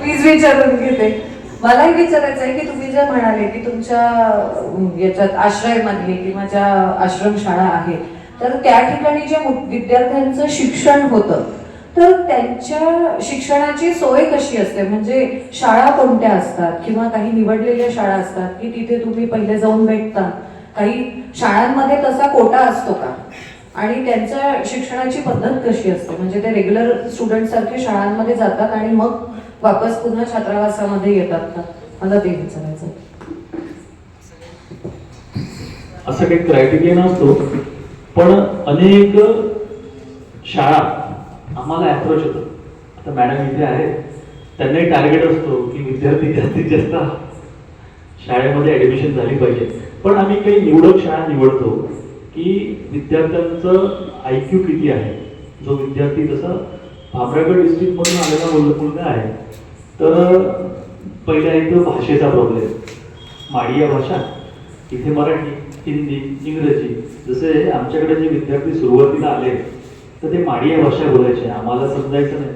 Please विचारून घेते. मलाही विचारायचं आहे की तुम्ही जे म्हणाले की तुमच्या याच्यात आश्रयमध्ये किंवा ज्या आश्रमशाळा आहे, तर त्या ठिकाणी ज्या विद्यार्थ्यांचं शिक्षण होतं, तर त्यांच्या शिक्षणाची सोय कशी असते? म्हणजे शाळा कोणत्या असतात किंवा काही निवडलेल्या शाळा असतात की तिथे तुम्ही पहिले जाऊन भेटता? काही शाळांमध्ये तसा कोटा असतो का? आणि त्यांच्या शिक्षणाची पद्धत कशी असते? म्हणजे ते रेग्युलर स्टुडंट सारखे शाळांमध्ये जातात आणि मग वापस पुन्हा छात्रावासामध्ये येतात का? मला ते विचारायचं. असं काही क्रायटेरिया नसतो, पण अनेक शाळा आम्हाला अप्रोच होतात. आता मॅडम इथे आहेत, त्यांनाही टार्गेट असतो की विद्यार्थी जास्तीत जास्त शाळेमध्ये ऍडमिशन झाली पाहिजे. पण आम्ही काही निवडक शाळा निवडतो की विद्यार्थ्यांचं IQ किती आहे. जो विद्यार्थी जसं भामरागड डिस्ट्रिक्ट मधून आलेला मुलगा आहे, तर पहिल्या इथं भाषेचा प्रॉब्लेम, माडिया भाषा, इथे मराठी, हिंदी, इंग्रजी. जसे आमच्याकडे जे विद्यार्थी सुरुवातीला आले तर ते माडिया भाषा बोलायचे, आम्हाला समजायचं नाही.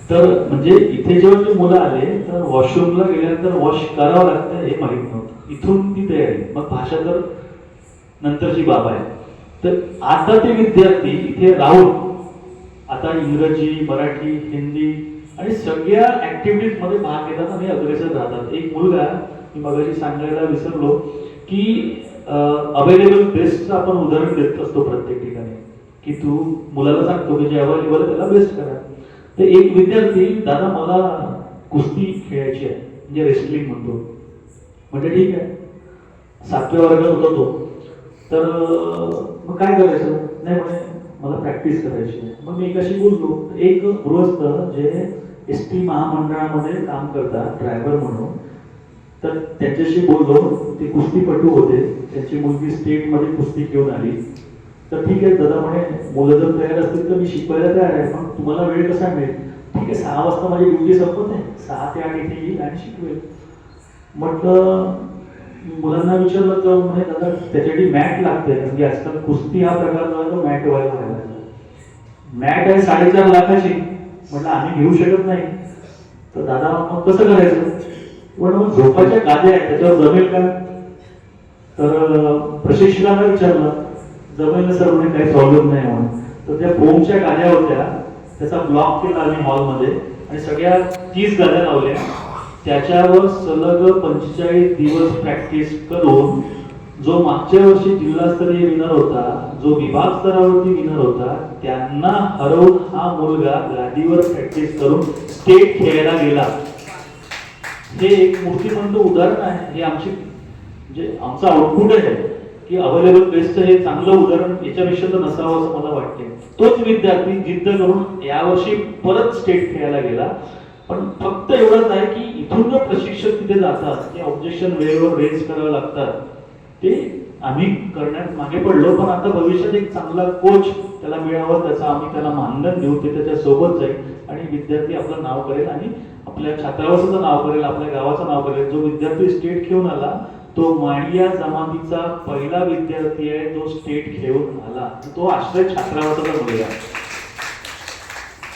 तर म्हणजे इथे जेव्हा ते मुलं आले तर वॉशरूमला गेल्यानंतर वॉश करावं लागतं हे माहीत नव्हतं. इथून ती तयारी, मग भाषा तर नंतरची बाब आहे. तर आता ते विद्यार्थी इथे राहून आता इंग्रजी, मराठी, हिंदी आणि सगळ्या ऍक्टिव्हिटीज मध्ये भाग घेतात आणि अग्रेसर राहतात. एक मुलगा, मी मगाशी सांगायला विसरलो की अवेलेबल बेस्टचं आपण उदाहरण देत असतो प्रत्येक ठिकाणी, की तू मुलाला सांगतो की जे अवेलेबल आहे त्याला बेस्ट करा. तर एक विद्यार्थी, दादा मला कुस्ती खेळायची आहे, म्हणजे रेसलिंग म्हणतो. म्हणजे ठीक आहे, 7व्या वर्गात होता तो. तर मग काय करायचं? नाही म्हणे मला प्रॅक्टिस करायची आहे. मग मी एकाशी बोललो, एक गृहस्थ जे ST महामंडळामध्ये काम करतात ड्रायव्हर म्हणून, तर त्यांच्याशी बोललो. ते कुस्तीपटू होते, त्यांची मुलगी स्टेटमध्ये कुस्ती घेऊन आली. तर ठीक आहे दादा म्हणे, मुलं जर तयार असतील तर मी शिकवायला तयार आहे, पण तुम्हाला वेळ कसा मिळेल? ठीक आहे, 6 वाजता माझी ड्युटी संपत आहे, 6 ते 8 इथे येईल आणि शिकवेल. म्हटलं मुलांना विचारलं तर म्हणे दादा त्याच्यासाठी मॅट लागते, म्हणजे आजकाल कुस्ती हा प्रकार जो आहे तो मॅट व्हायला लागला. मॅट आहे 4.5 लाखाची. म्हटलं आम्ही घेऊ शकत नाही. तर दादा मग कसं करायचं? पण मग झोपाच्या गाद्या आहेत त्याच्यावर जमेल का? तर प्रशिक्षकाला विचारलं, जमेल ना सर म्हणे, काही प्रॉब्लेम नाही म्हणून. तर त्या फोमच्या गाद्या होत्या, त्याचा ब्लॉक केला आम्ही हॉलमध्ये आणि सगळ्या 30 गाद्या लावल्या. त्याच्यावर सलग 45 दिवस प्रॅक्टिस करून जो मागच्या वर्षी जिल्हास्तरीय विनर होता, जो विभाग स्तरावरती विनर होता, त्यांना हरवून हा मुलगा गादीवर प्रॅक्टिस करून स्टेट खेळायला गेला. हे एक मूर्तिमंत उदाहरण आहे. हे आमची म्हणजे आमचं आउटपुट आहे की अवेलेबल बेस्टचं हे चांगलं उदाहरण याच्यापेक्षा तर नसावं असं मला वाटते. तोच विद्यार्थी जिद्द करून यावर्षी परत स्टेट खेळायला गेला. पण फक्त एवढंच आहे की इथून जो प्रशिक्षक तिथे जातात, ते ऑब्जेक्शन वेळेवर रेज करावं लागतात, ते आम्ही करण्यात मागे पडलो. पण आता भविष्यात एक चांगला कोच त्याला मिळावा, त्याचा आम्ही त्याला मानधन देऊ, ते त्याच्या सोबत जाईल आणि विद्यार्थी आपलं नाव करेल आणि आपल्या छात्रावासाचं नाव करेल, आपल्या गावाचं नाव करेल. जो विद्यार्थी स्टेट खेळून आला तो माडिया जमातीचा पहिला विद्यार्थी आहे जो स्टेट खेळून आला. तो आश्रय छात्रावासाचा मुलगा.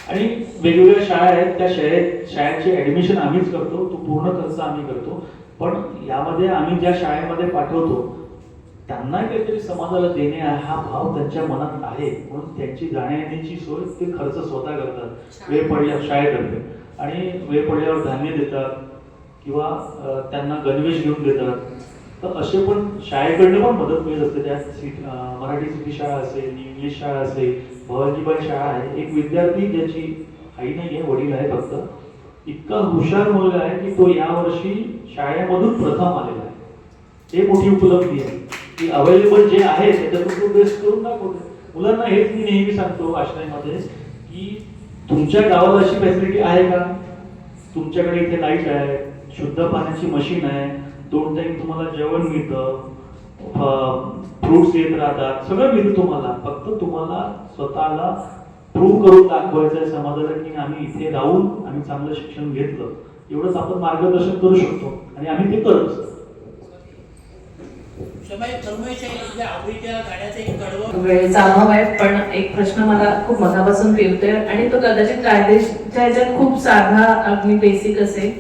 आणि वेगवेगळ्या शाळा आहेत, त्या शाळेचे ऍडमिशन आम्हीच करतो, तो पूर्ण खर्च आम्ही करतो. पण यामध्ये आम्ही ज्या शाळेमध्ये पाठवतो त्यांना काहीतरी समाजाला देणे हा भाव त्यांच्या मनात आहे, म्हणून त्यांची जाण्या येण्याची सोय ते खर्च स्वतः करतात. वेळ पडल्या शाळेतर्फे आणि वेळ पडल्यावर धान्य देतात किंवा त्यांना गणवेश घेऊन देतात. तर असे पण शाळेकडनं पण मदत मिळत असते. त्यात मराठी सिटी शाळा असेल, इंग्लिश शाळा असेल, भवाजीबाई शाळा आहे. एक विद्यार्थी ज्याची आई नाही आहे, वडील आहे फक्त, इतका हुशार मुलगा आहे की तो यावर्षी शाळेमधून प्रथम आलेला आहे. हे मोठी उपलब्धी आहे की अवेलेबल जे आहे त्याच्यातून तो बेस्ट करून दाखवतो. मुलांना हेच मी नेहमी सांगतो आश्रयमध्ये की तुमच्या गावाला अशी फॅसिलिटी आहे का? तुमच्याकडे इथे लाईट आहे, शुद्ध पाण्याची मशीन आहे, 2 टाइम तुम्हाला जेवण मिळतं, फ्रुट्स येत राहतात, सगळं मिळतं तुम्हाला. फक्त तुम्हाला स्वतःला प्रूव्ह करून दाखवायचं आहे समाजाला की आम्ही इथे राहून आम्ही चांगलं शिक्षण घेतलं. एवढंच आपण मार्गदर्शन करू शकतो आणि आम्ही ते करत असतो. आवडीच्या गाण्याचं एक कडवं वेळेचा अभाव आहे, पण एक प्रश्न मला खूप मनापासून पेवतोय आणि तो कदाचित कायदेच्या ह्याच्यात खूप साधा अगदी बेसिक असेल.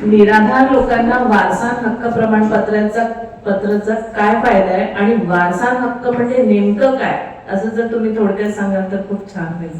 निराधार लोकांना वारसा हक्क प्रमाणपत्राचा काय फायदा आहे आणि वारसा हक्क म्हणजे नेमकं काय, असं जर तुम्ही थोडक्यात सांगाल तर खूप छान होईल.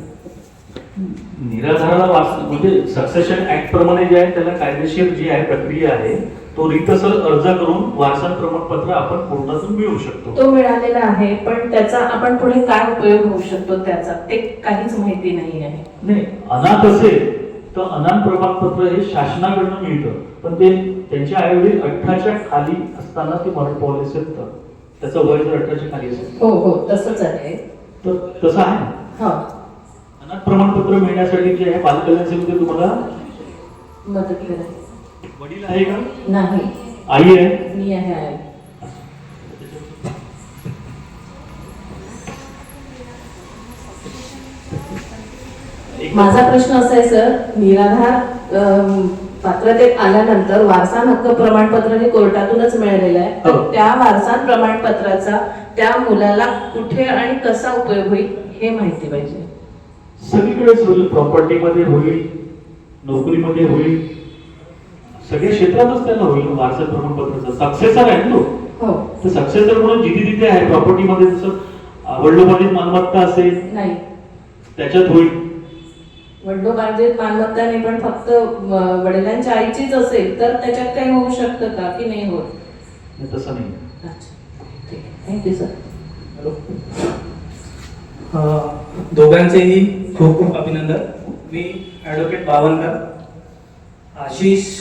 निराधाराला वारसा म्हणजे सक्सेशन ऍक्ट प्रमाणे जे आहे त्याला कायदेशीर जी आहे प्रक्रिया आहे तो रितसर अर्ज करून वारसा प्रमाणपत्र आपण कोर्टातून मिळवू शकतो. तो मिळालेला आहे, पण त्याचा आपण पुढे काय उपयोग होऊ शकतो त्याचा ते काहीच माहिती नाही आहे. नाही, अनाथ असेल तर अनाथ प्रमाणपत्र हे शासनाकडनं मिळतं, पण ते त्यांच्या आईवडील 18च्या खाली असताना ते मरण पावले असेल तर त्याचं वय जर 18च्या खाली असेल हो हो तसंच आहे. तर तसं आहे. हा अनाथ प्रमाणपत्र मिळण्यासाठी जे आहे बालकल्याण समिती तुम्हाला मदत करा. वडील आहे का? नाही, आई आहे? मी आहे आई. माझा प्रश्न असा आहे सर, निराधार पात्रतेत आल्यानंतर वारसा हक्क प्रमाणपत्र हे कोर्टातूनच मिळालेलं आहे, तर हो. त्या वारसा प्रमाणपत्राचा त्या मुलाला कुठे आणि कसा उपयोग होईल हे माहिती पाहिजे. सगळीकडेच होईल, प्रॉपर्टीमध्ये होईल, नोकरीमध्ये होईल, सगळ्या क्षेत्रातच त्याला होईल. वारसा प्रमाणपत्राचा सक्सेसर आहे ना तो. हो. तर सक्सेसर म्हणून जिथे तिथे आहे प्रॉपर्टीमध्ये, जसं वडिलोपार्जित मालमत्ता असेल नाही, त्याच्यात होईल. वडिलोपार्जित मालमत्ता नाही, पण फक्त वडिलांच्या आईचीच असेल तर त्याच्यात काही होऊ शकतं का की नाही होत? नाही, तसं नाही. अच्छा, ठीक आहे, थँक्यू सर. दोघांचेही खूप खूप अभिनंदन. मी ॲडव्होकेट बावनकर, आशिष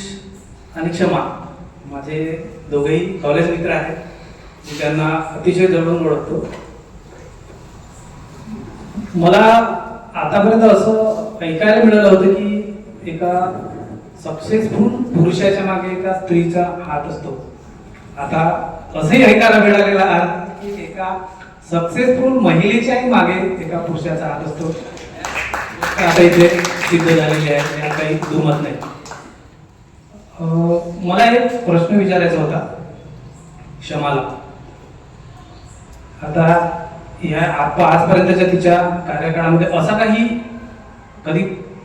आणि क्षमा माझे दोघेही कॉलेज मित्र आहेत. मी त्यांना अतिशय जवळून ओळखतो. मला आतापर्यंत असं ऐकायला मिळालं होतं की एका सक्सेसफुल पुरुषाच्या मागे एका स्त्रीचा हात असतो. आता असंही ऐकायला मिळालेलं आहे की एका सक्सेसफुल महिलेच्याही मागे एका पुरुषाचा हात असतो. आता इथे सिद्ध झालेले आहे, यात काही दुमत नाही. मला एक प्रश्न विचारायचा होता क्षमाला. आता या आजपर्यंतच्या तिच्या कार्यकाळामध्ये असा काही कधी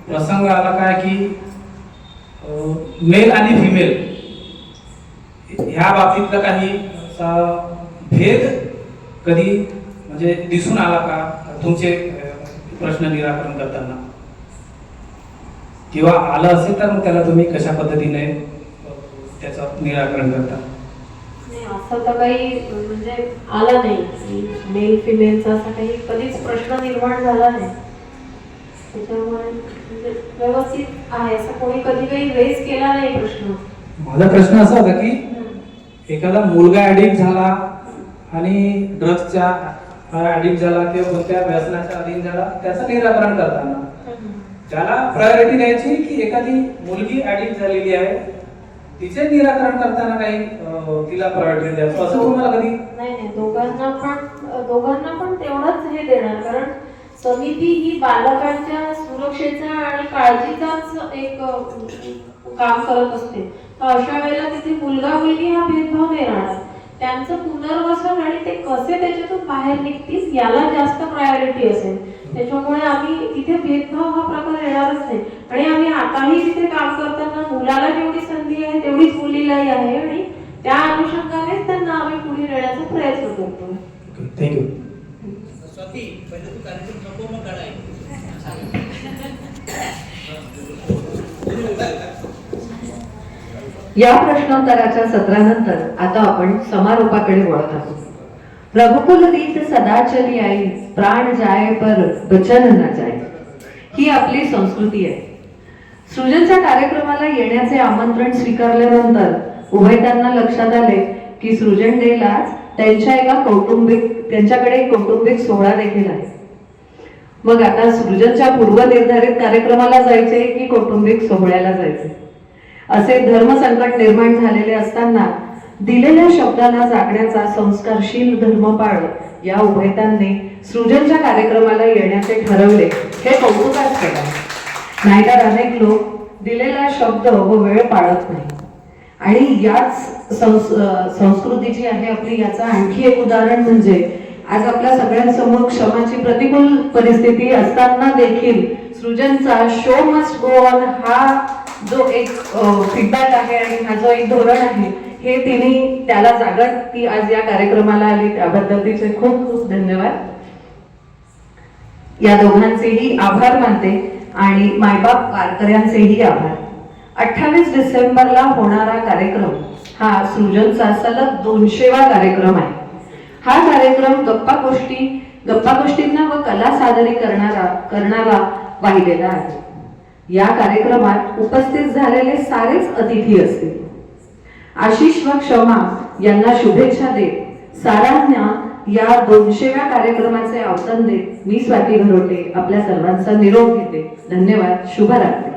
प्रसंग आला काय की मेल आणि फिमेल ह्या बाबतीतला काही असा भेद कधी म्हणजे दिसून आला का तुमचे प्रश्न निराकरण करताना, किंवा आलं असेल तर मग त्याला तुम्ही कशा पद्धतीने त्याचं निराकरण करता? नाही, असं तर काही म्हणजे आला नाही. मेल फिमेलचा असा काही कधीच प्रश्न निर्माण झाला नाही. त्याच्यामुळे म्हणजे व्यवस्थित आहे, असं कोणी कधी काही रेज केला नाही प्रश्न. माझा प्रश्न असा होता की एखादा मुलगा ऍडिक्ट झाला आणि ड्रग्सच्या ऍडिक्ट झाला किंवा कोणत्या व्यसनाच्या अधीन झाला, त्याचं निराकरण करताना त्याला प्रायोरिटी द्यायची की एखादी मुलगी ऍडिक्ट झालेली आहे तिचे निराकरण करताना काही तिला प्रायोरिटी द्यायचं, असं तुम्हाला कधी? नाही, दोघांना पण तेवढंच हे देणार. कारण समिती ही बालकांच्या सुरक्षेचा आणि काळजीचाच एक काम करत असते. तर अशा वेळेला तिथे मुलगा मुलगी हा भेदभाव नाही राहणार. त्यांचं पुनर्वसन आणि ते कसे त्याच्यातून बाहेर निघतील याला जास्त प्रायोरिटी असेल. त्याच्यामुळे आम्ही तिथे भेदभाव हा प्रकार येणारच नाही. आणि आम्ही आताही तिथे काम करताना मुलाला जेवढी संधी आहे तेवढीच मुलीलाही आहे आणि त्या अनुषंगानेच त्यांना आम्ही पुढे नेण्याचा प्रयत्न करतो. थँक्यू. स्वाती, पहिले तू कार्यक्रम नको मग काढाय. या प्रश्नोत्तराच्या सत्रानंतर आता आपण समारोपाकडे वळत आहोत. रघुकुल रीत सदा चली आई, प्राण जाय पर वचन न जाय, ही आपली संस्कृती आहे. सृजनच्या कार्यक्रमाला येण्याचे आमंत्रण स्वीकारल्यानंतर उभयतांना लक्षात आले की सृजन डेलाच त्यांच्याकडे एक कौटुंबिक सोहळा देखील आहे. मग आता सृजनच्या पूर्वनिर्धारित कार्यक्रमाला जायचे की कौटुंबिक सोहळ्याला जायचे, असे धर्मसंकट निर्माण झालेले असताना दिलेल्या शब्दाला जागण्याचा संस्कारशील धर्मपाळ या उभयतांनी सृजनच्या कार्यक्रमाला येण्याचे ठरवले, हे कौतुकास्पद आहे. नाहीतर अनेक लोक दिलेला शब्द व वेळ पाळत नाही आणि याच संस्कृती जी आहे आपली, याचं आणखी एक उदाहरण म्हणजे आज आपल्या सगळ्यांसमोर क्षमाची प्रतिकूल परिस्थिती असताना देखील सृजनचा शो मस्ट गो ऑन हा जो एक फीडबॅक आहे आणि हा जो एक धोरण आहे, हे तिने त्याला जागत ती आज या कार्यक्रमाला आली, त्याबद्दल तिचे खूप खूप धन्यवाद. या दोघांचेही आभार मानते आणि मायबाप वारकऱ्यांचेही आभार. 28 डिसेंबरला होणारा कार्यक्रम हा सृजनचा सलग 200वा कार्यक्रम आहे. हा कार्यक्रम गप्पा गोष्टींना व कला करणारा वाहिलेला आहे. या कार्यक्रमात उपस्थित झालेले सारेच अतिथी असतील. आशिष व क्षमा यांना शुभेच्छा देत सारांना या 200व्या कार्यक्रमाचे आवाहन देत मी स्वाती घरोटे आपल्या सर्वांचा निरोप घेते. धन्यवाद. शुभरात्री.